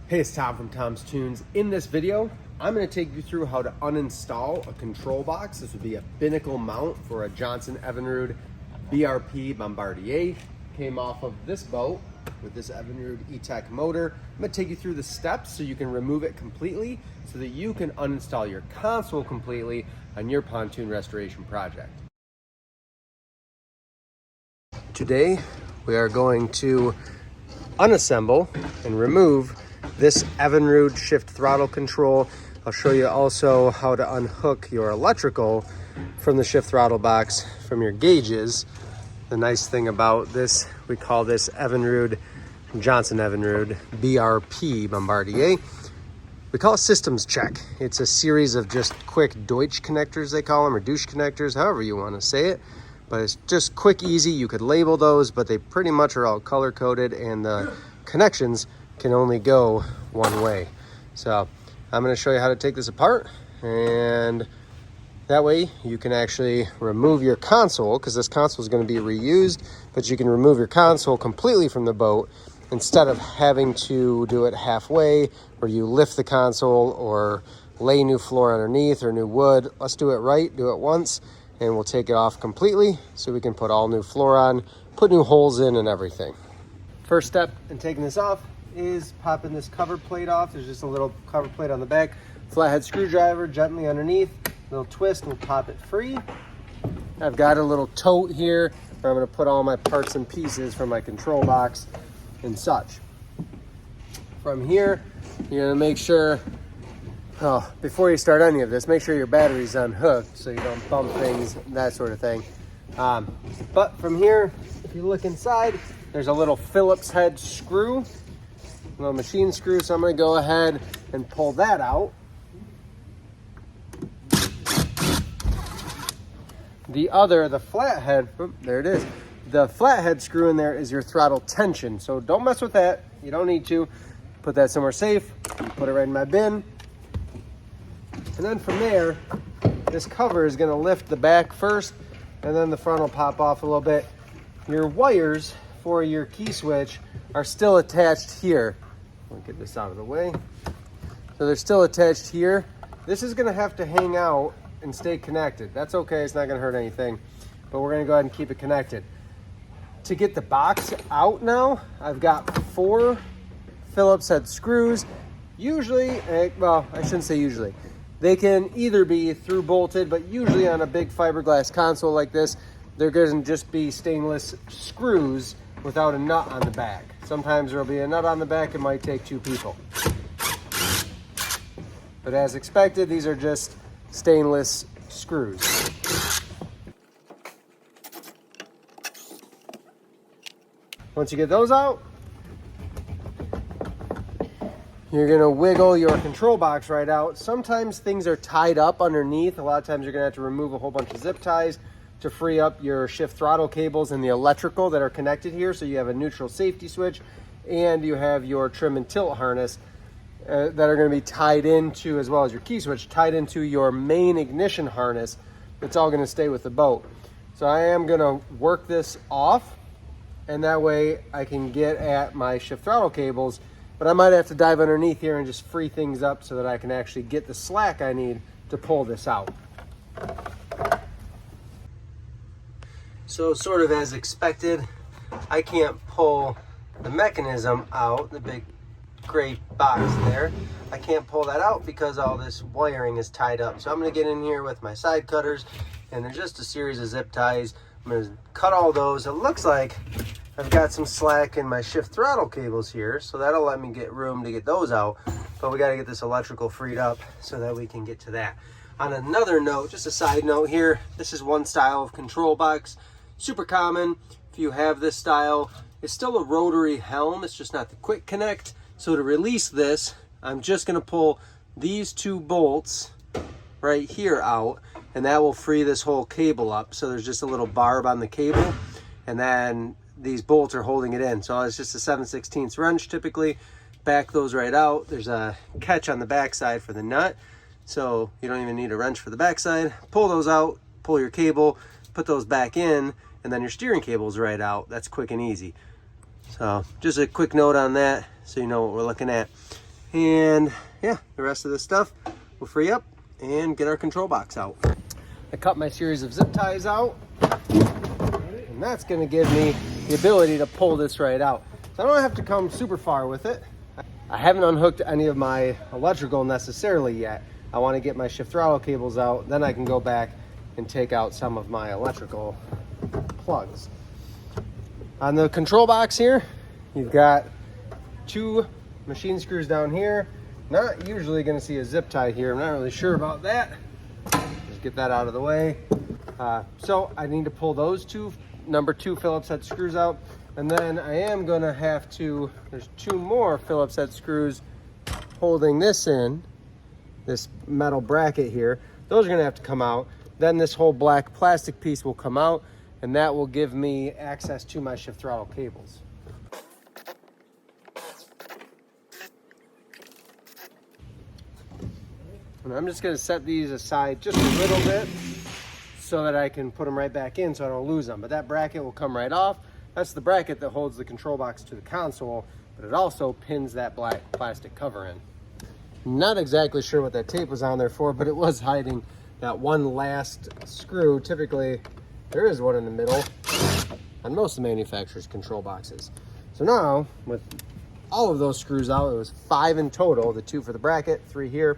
Hey, it's Tom from Tom's Toons. In this video, I'm going to take you through how to uninstall a control box. This would be a Binnacle mount for a Johnson Evinrude BRP Bombardier. Came off of this boat with this Evinrude E-Tech motor. I'm going to take you through the steps so you can remove it completely so that you can uninstall your console completely on your pontoon restoration project. Today, we are going to unassemble and remove this Evinrude shift throttle control. I'll show you also how to unhook your electrical from the shift throttle box from your gauges. The nice thing about this, we call this Evinrude, Johnson Evinrude BRP Bombardier. We call it systems check. It's a series of just quick Deutsch connectors, they call them, or douche connectors, however you want to say it. But it's just quick, easy. You could label those, but they pretty much are all color coded, and the connections can only go one way. So I'm going to show you how to take this apart, and that way you can actually remove your console, because this console is going to be reused, but you can remove your console completely from the boat instead of having to do it halfway, where you lift the console or lay new floor underneath or new wood. Let's do it right, do it once, and we'll take it off completely so we can put all new floor on, put new holes in and everything. First step in taking this off is popping this cover plate off. There's just a little cover plate on the back. Flathead screwdriver gently underneath, little twist, and we'll pop it free. I've got a little tote here where I'm going to put all my parts and pieces from my control box and such. From here, you're going to make sure, before you start any of this, make sure your battery's unhooked so you don't bump things, that sort of thing. But from here, if you look inside, there's a little Phillips head screw, a little machine screw, so I'm going to go ahead and pull that out. The flathead, there it is. The flathead screw in there is your throttle tension, so don't mess with that. You don't need to. Put that somewhere safe. Put it right in my bin. And then from there, this cover is going to lift the back first, and then the front will pop off a little bit. Your wires for your key switch are still attached here. I'll get this out of the way. So they're still attached here. This is going to have to hang out and stay connected. That's okay, it's not going to hurt anything, but we're going to go ahead and keep it connected. To get the box out now, I've got 4 Phillips head screws. Usually, well, I shouldn't say usually. They can either be through bolted, but usually on a big fiberglass console like this, they're going to just be stainless screws without a nut on the back. Sometimes there'll be a nut on the back. It might take 2 people. But as expected, these are just stainless screws. Once you get those out, you're going to wiggle your control box right out. Sometimes things are tied up underneath. A lot of times you're going to have to remove a whole bunch of zip ties to free up your shift throttle cables and the electrical that are connected here. So you have a neutral safety switch, and you have your trim and tilt harness that are going to be tied into, as well as your key switch, tied into your main ignition harness. It's all going to stay with the boat. So I am going to work this off, and that way I can get at my shift throttle cables, but I might have to dive underneath here and just free things up so that I can actually get the slack I need to pull this out. So sort of as expected, I can't pull the mechanism out, the big gray box there. I can't pull that out because all this wiring is tied up. So I'm going to get in here with my side cutters, and there's just a series of zip ties. I'm going to cut all those. It looks like I've got some slack in my shift throttle cables here, so that'll let me get room to get those out. But we got to get this electrical freed up so that we can get to that. On another note, just a side note here, this is one style of control box. Super common. If you have this style, it's still a rotary helm. It's just not the quick connect. So to release this, I'm just going to pull these 2 bolts right here out, and that will free this whole cable up. So there's just a little barb on the cable, and then these bolts are holding it in. So it's just a 7/16 wrench typically. Back those right out. There's a catch on the backside for the nut, so you don't even need a wrench for the backside. Pull those out, pull your cable, put those back in, and then your steering cable's right out. That's quick and easy. So just a quick note on that so you know what we're looking at. And yeah, the rest of this stuff will free up and get our control box out. I cut my series of zip ties out, and that's gonna give me the ability to pull this right out. So I don't have to come super far with it. I haven't unhooked any of my electrical necessarily yet. I wanna get my shift throttle cables out, then I can go back and take out some of my electrical plugs. On the control box here, you've got 2 machine screws down here. Not usually going to see a zip tie here. I'm not really sure about that. Just get that out of the way. So I need to pull those 2 number 2 Phillips head screws out. And then I am going to have to, there's 2 more Phillips head screws holding this in, this metal bracket here. Those are going to have to come out. Then this whole black plastic piece will come out, and that will give me access to my shift throttle cables. And I'm just going to set these aside just a little bit so that I can put them right back in so I don't lose them. But that bracket will come right off. That's the bracket that holds the control box to the console, but it also pins that black plastic cover in. Not exactly sure what that tape was on there for, but it was hiding that one last screw. Typically, there is one in the middle on most of the manufacturer's control boxes. So now, with all of those screws out, it was 5 in total, the 2 for the bracket, 3 here.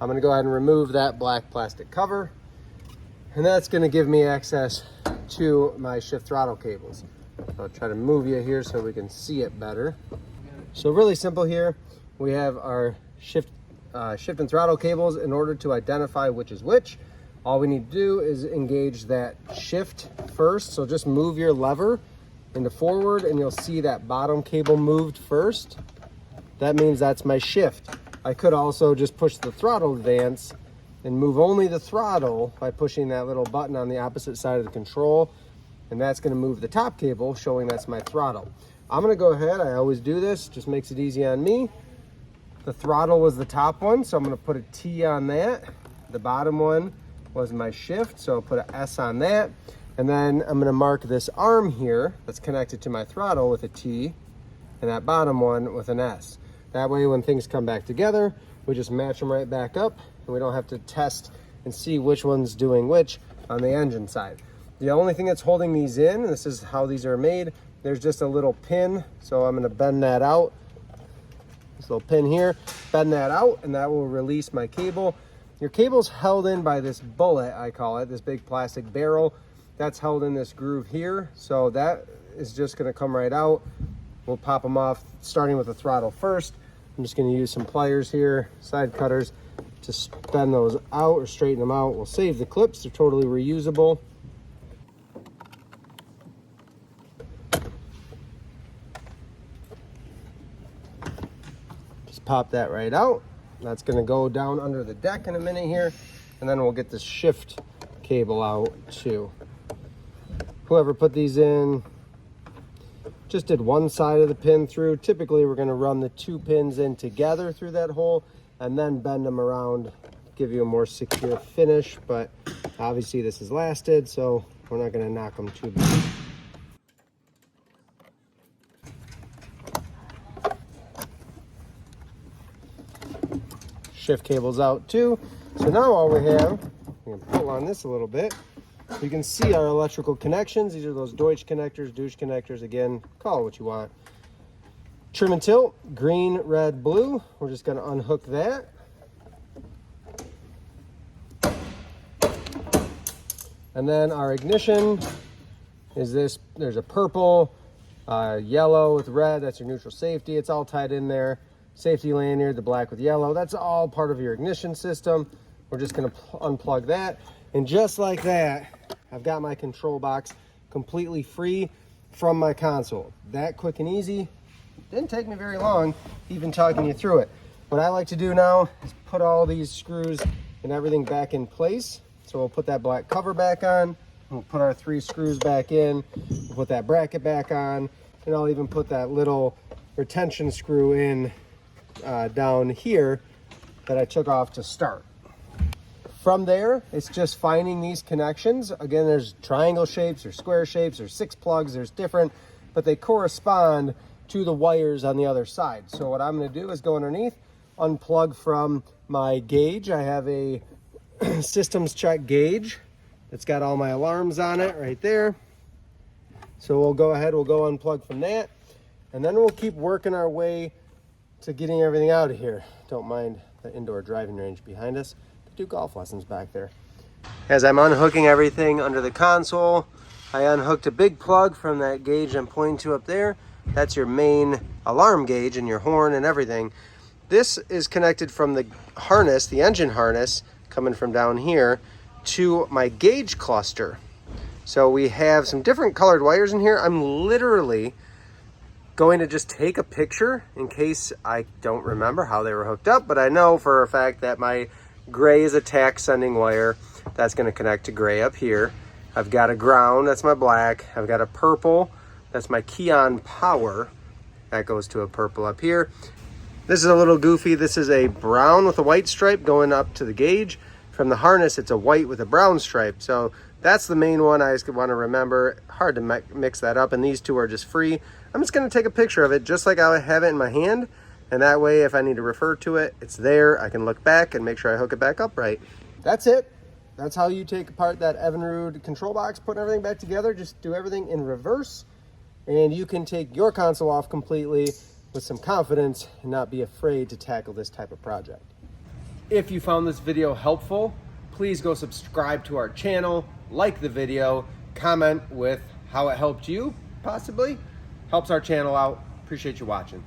I'm gonna go ahead and remove that black plastic cover, and that's gonna give me access to my shift throttle cables. So I'll try to move you here so we can see it better. So really simple here. We have our shift and throttle cables. In order to identify which is which, all we need to do is engage that shift first. So just move your lever into forward and you'll see that bottom cable moved first. That means that's my shift. I could also just push the throttle advance and move only the throttle by pushing that little button on the opposite side of the control, and that's going to move the top cable, showing that's my throttle. I'm going to go ahead, I always do this, just makes it easy on me. The throttle was the top one, so I'm going to put a T on that. The bottom one was my shift, so I'll put an S on that. And then I'm going to mark this arm here that's connected to my throttle with a T, and that bottom one with an S. That way when things come back together, we just match them right back up, and we don't have to test and see which one's doing which on the engine side. The only thing that's holding these in, and this is how these are made, there's just a little pin, so I'm going to bend that out. This little pin here, bend that out, and that will release my cable. Your cable's held in by this bullet, I call it, this big plastic barrel. That's held in this groove here, so that is just going to come right out. We'll pop them off, starting with the throttle first. I'm just going to use some pliers here, side cutters, to bend those out or straighten them out. We'll save the clips, they're totally reusable. Just pop that right out. That's going to go down under the deck in a minute here, and then we'll get the shift cable out too. Whoever put these in just did one side of the pin through. Typically we're going to run the 2 pins in together through that hole and then bend them around, give you a more secure finish, but obviously this has lasted, so we're not going to knock them too bad. Shift cable's out too. So now all we have, I'm going to pull on this a little bit. You can see our electrical connections. These are those Deutsch connectors, douche connectors. Again, call it what you want. Trim and tilt, green, red, blue. We're just going to unhook that. And then our ignition is this. There's a purple, yellow with red. That's your neutral safety. It's all tied in there. Safety lanyard, the black with yellow. That's all part of your ignition system. We're just going to unplug that. And just like that, I've got my control box completely free from my console. That quick and easy. Didn't take me very long even talking you through it. What I like to do now is put all these screws and everything back in place. So we'll put that black cover back on. We'll put our 3 screws back in. We'll put that bracket back on. And I'll even put that little retention screw in down here that I took off to start. From there, it's just finding these connections. Again, there's triangle shapes or square shapes, there's 6 plugs, there's different, but they correspond to the wires on the other side. So what I'm going to do is go underneath, unplug from my gauge. I have a systems check gauge. It's got all my alarms on it right there. So we'll go ahead, we'll go unplug from that. And then we'll keep working our way to getting everything out of here. Don't mind the indoor driving range behind us. They do golf lessons back there. As I'm unhooking everything under the console, I unhooked a big plug from that gauge I'm pointing to up there. That's your main alarm gauge and your horn and everything. This is connected from the harness, the engine harness, coming from down here, to my gauge cluster. So we have some different colored wires in here. I'm literally going to just take a picture in case I don't remember how they were hooked up, but I know for a fact that my gray is a tack sending wire. That's going to connect to gray up here. I've got a ground, that's my black. I've got a purple, that's my key on power. That goes to a purple up here. This is a little goofy. This is a brown with a white stripe going up to the gauge. From the harness, it's a white with a brown stripe. So that's the main one I just want to remember. Hard to mix that up, and these two are just free. I'm just going to take a picture of it just like I have it in my hand, and that way if I need to refer to it, it's there. I can look back and make sure I hook it back up right. That's it. That's how you take apart that Evinrude control box, putting everything back together. Just do everything in reverse, and you can take your console off completely with some confidence and not be afraid to tackle this type of project. If you found this video helpful, please go subscribe to our channel, like the video, comment with how it helped you, possibly. Helps our channel out. Appreciate you watching.